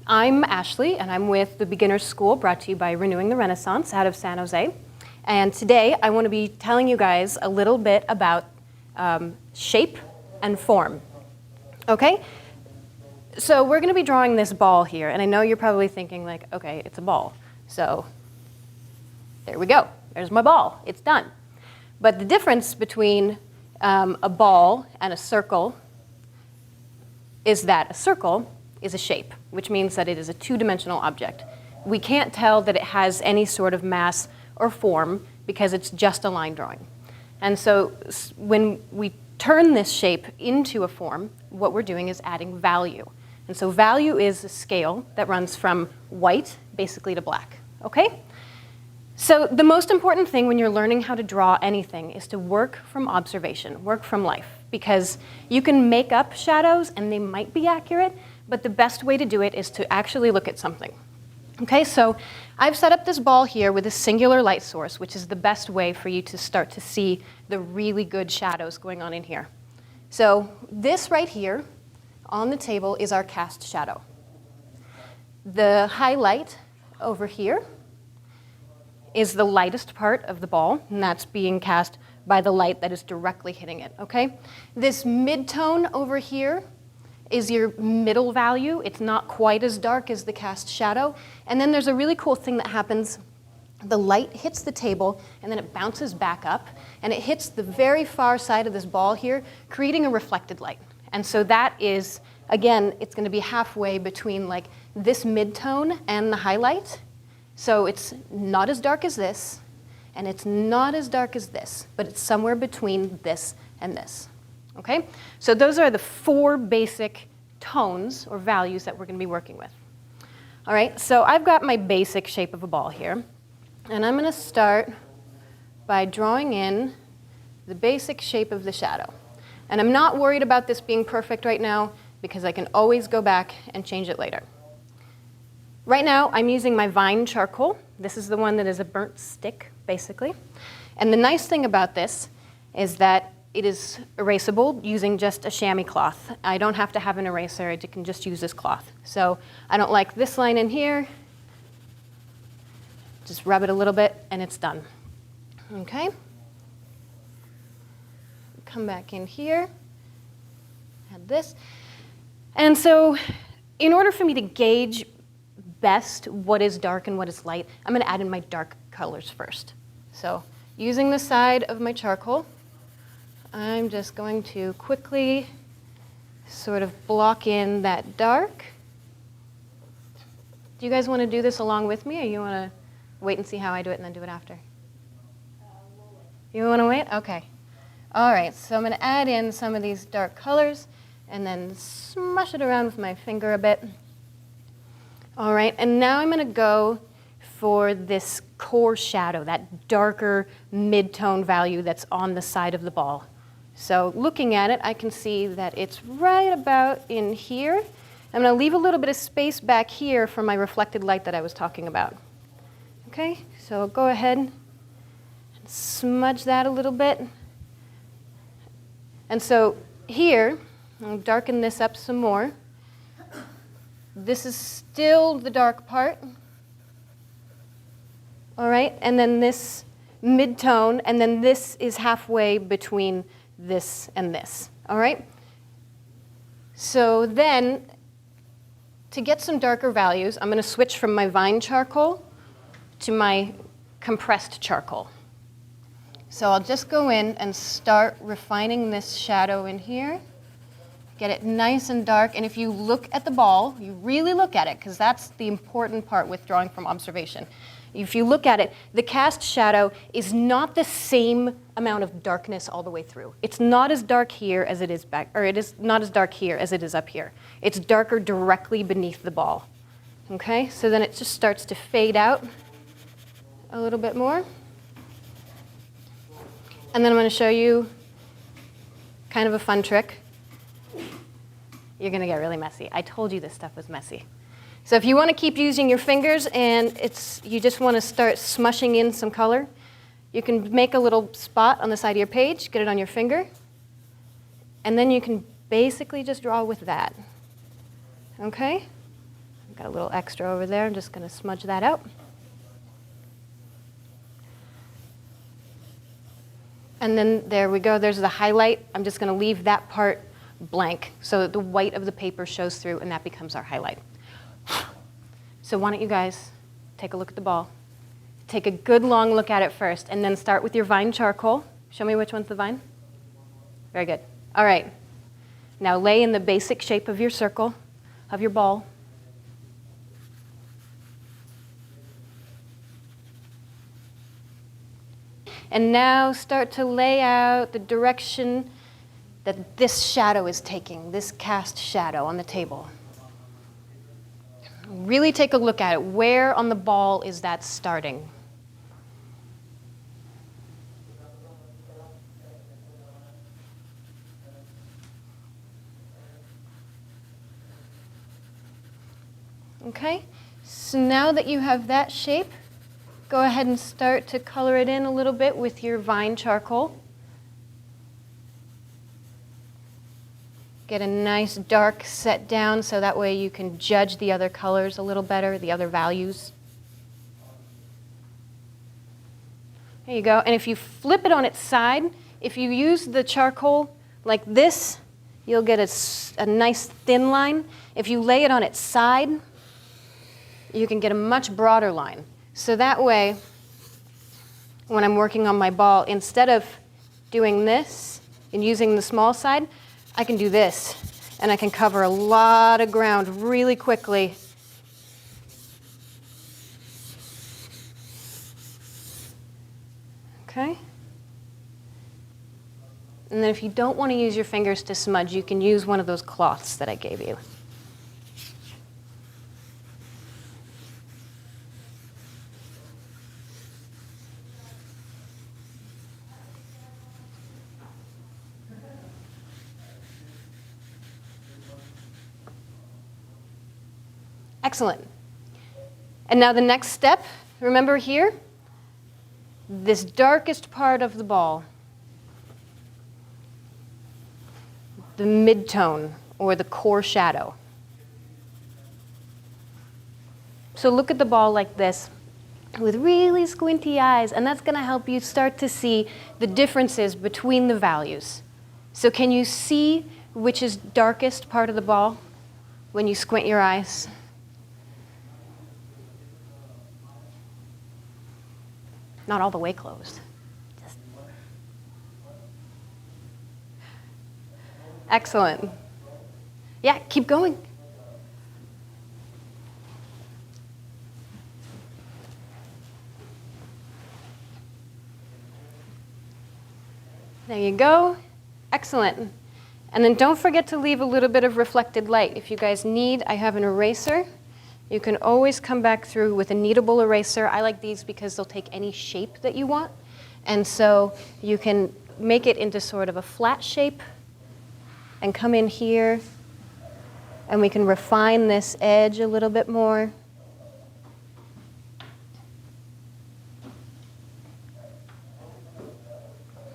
I'm Ashleigh, and I'm with the Beginner's School, brought to you by Renewing the Renaissance out of San Jose. And today I want to be telling you guys a little bit about shape and form. Okay? So we're going to be drawing this ball here, and I know you're probably thinking like, okay, it's a ball. So there we go. There's my ball. It's done. But the difference between a ball and a circle is that a circle is a shape, which means that it is a two-dimensional object. We can't tell that it has any sort of mass or form because it's just a line drawing. And so when we turn this shape into a form, what we're doing is adding value. And so value is a scale that runs from white basically to black, okay? So the most important thing when you're learning how to draw anything is to work from observation, work from life, because you can make up shadows and they might be accurate, but the best way to do it is to actually look at something. Okay, so I've set up this ball here with a singular light source, which is the best way for you to start to see the really good shadows going on in here. So this right here on the table is our cast shadow. The highlight over here is the lightest part of the ball, and that's being cast by the light that is directly hitting it, okay? This mid-tone over here is your middle value. It's not quite as dark as the cast shadow. And then there's a really cool thing that happens. The light hits the table, and then it bounces back up, and it hits the very far side of this ball here, creating a reflected light. And so that is, again, it's going to be halfway between like this mid-tone and the highlight. So it's not as dark as this, and it's not as dark as this, but it's somewhere between this and this. Okay? So those are the four basic tones or values that we're going to be working with. All right, so I've got my basic shape of a ball here, and I'm going to start by drawing in the basic shape of the shadow. And I'm not worried about this being perfect right now because I can always go back and change it later. Right now, I'm using my vine charcoal. This is the one that is a burnt stick, basically. And the nice thing about this is that it is erasable using just a chamois cloth. I don't have to have an eraser, I can just use this cloth. So I don't like this line in here. Just rub it a little bit and it's done. Okay? Come back in here, add this. And so in order for me to gauge best what is dark and what is light, I'm going to add in my dark colors first. So using the side of my charcoal, I'm just going to quickly sort of block in that dark. Do you guys want to do this along with me, or you want to wait and see how I do it and then do it after? You want to wait? Okay. All right, so I'm going to add in some of these dark colors and then smush it around with my finger a bit. All right, and now I'm going to go for this core shadow, that darker mid-tone value that's on the side of the ball. So looking at it, I can see that it's right about in here. I'm going to leave a little bit of space back here for my reflected light that I was talking about. Okay, so go ahead and smudge that a little bit. And so here, I'll darken this up some more. This is still the dark part. All right, and then this mid-tone, and then this is halfway between this and this. All right? So then, to get some darker values, I'm going to switch from my vine charcoal to my compressed charcoal. So I'll just go in and start refining this shadow in here. Get it nice and dark, and if you look at the ball, you really look at it, because that's the important part with drawing from observation. If you look at it, the cast shadow is not the same amount of darkness all the way through. It's not as dark here as it is back, or it is not as dark here as it is up here. It's darker directly beneath the ball. Okay, so then it just starts to fade out a little bit more. And then I'm going to show you kind of a fun trick. You're going to get really messy. I told you this stuff was messy. So if you want to keep using your fingers and you just want to start smushing in some color, you can make a little spot on the side of your page, get it on your finger, and then you can basically just draw with that. Okay? Got a little extra over there. I'm just going to smudge that out. And then there we go. There's the highlight. I'm just going to leave that part blank so that the white of the paper shows through, and that becomes our highlight. So why don't you guys take a look at the ball. Take a good long look at it first, and then start with your vine charcoal. Show me which one's the vine. Very good. All right. Now lay in the basic shape of your circle, of your ball. And now start to lay out the direction that this shadow is taking, this cast shadow on the table. Really take a look at it. Where on the ball is that starting? Okay, so now that you have that shape, go ahead and start to color it in a little bit with your vine charcoal. Get a nice dark set down so that way you can judge the other colors a little better, the other values. There you go. And if you flip it on its side, if you use the charcoal like this, you'll get a nice thin line. If you lay it on its side, you can get a much broader line. So that way, when I'm working on my ball, instead of doing this and using the small side, I can do this, and I can cover a lot of ground really quickly. Okay? And then if you don't want to use your fingers to smudge, you can use one of those cloths that I gave you. Excellent. And now the next step, remember here, this darkest part of the ball, the midtone or the core shadow. So look at the ball like this with really squinty eyes, and that's going to help you start to see the differences between the values. So can you see which is darkest part of the ball when you squint your eyes? Not all the way closed. Excellent. Yeah, keep going. There you go. Excellent. And then don't forget to leave a little bit of reflected light. If you guys need, I have an eraser. You can always come back through with a kneadable eraser. I like these because they'll take any shape that you want. And so you can make it into sort of a flat shape and come in here, and we can refine this edge a little bit more.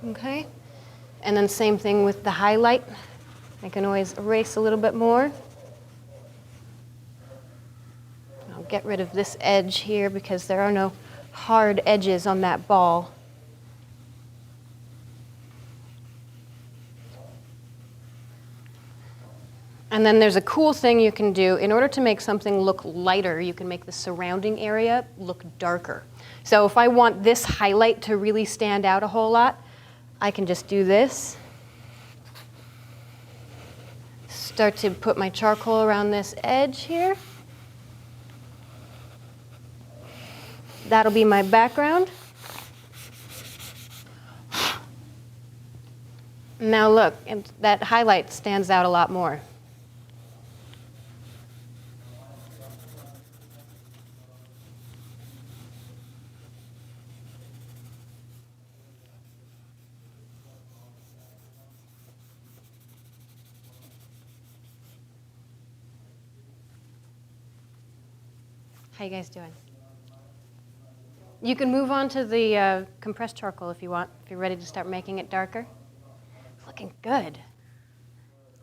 Okay? And then same thing with the highlight. I can always erase a little bit more. Get rid of this edge here because there are no hard edges on that ball. And then there's a cool thing you can do. In order to make something look lighter, you can make the surrounding area look darker. So if I want this highlight to really stand out a whole lot, I can just do this. Start to put my charcoal around this edge here. That'll be my background. Now look, that highlight stands out a lot more. How you guys doing? You can move on to the compressed charcoal if you want, if you're ready to start making it darker. Looking good.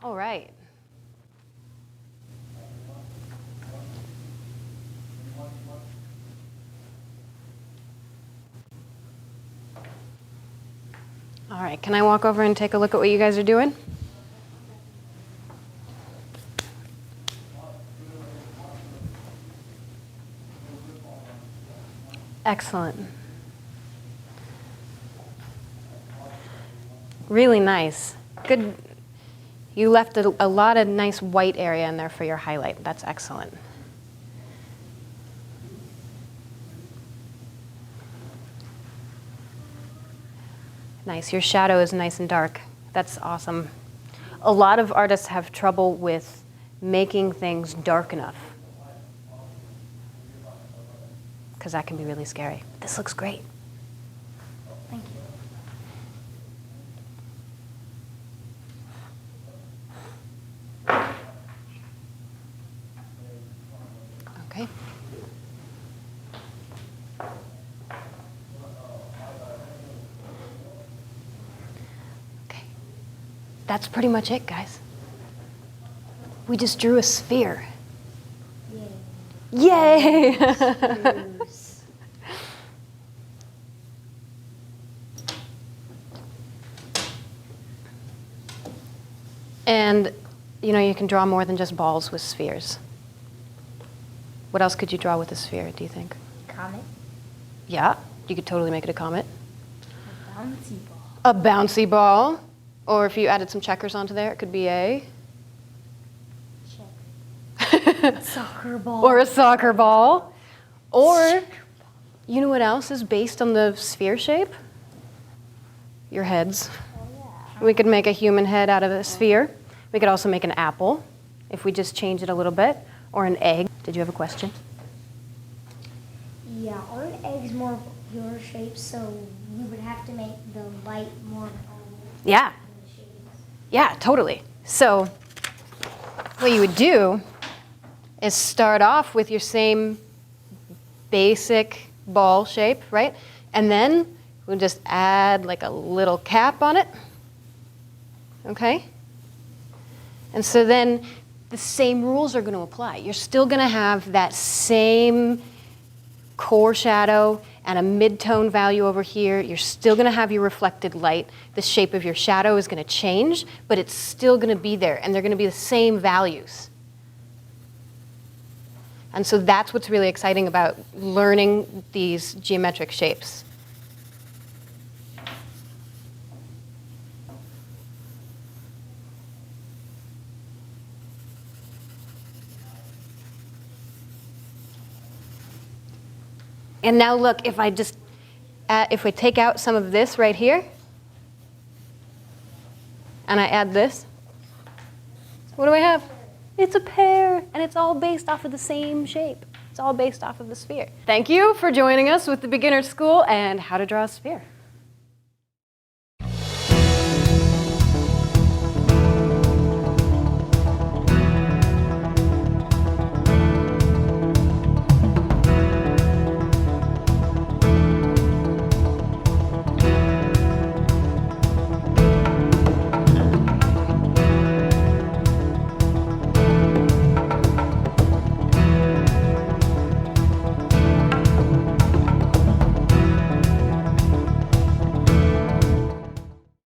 All right. All right, can I walk over and take a look at what you guys are doing? Excellent. Really nice. Good. You left a lot of nice white area in there for your highlight. That's excellent. Nice. Your shadow is nice and dark. That's awesome. A lot of artists have trouble with making things dark enough, because that can be really scary. This looks great. Thank you. Okay. Okay. That's pretty much it, guys. We just drew a sphere. Yay! And, you know, you can draw more than just balls with spheres. What else could you draw with a sphere, do you think? Comet. Yeah, you could totally make it a comet. A bouncy ball. A bouncy ball. Or if you added some checkers onto there, it could be a... Soccer ball. Or a soccer ball. Or, you know what else is based on the sphere shape? Your heads. Oh, yeah. We could make a human head out of a sphere. We could also make an apple, if we just change it a little bit. Or an egg. Did you have a question? Yeah, aren't eggs more pure shapes, so we would have to make the light more Yeah. Yeah, totally. So what you would do is start off with your same basic ball shape, right? And then we'll just add like a little cap on it, okay? And so then the same rules are going to apply. You're still going to have that same core shadow and a mid-tone value over here. You're still going to have your reflected light. The shape of your shadow is going to change, but it's still going to be there, and they're going to be the same values. And so that's what's really exciting about learning these geometric shapes. And now look, if we take out some of this right here, and I add this, what do I have? It's a pear, and it's all based off of the same shape. It's all based off of the sphere. Thank you for joining us with the Beginner School and How to Draw a Sphere.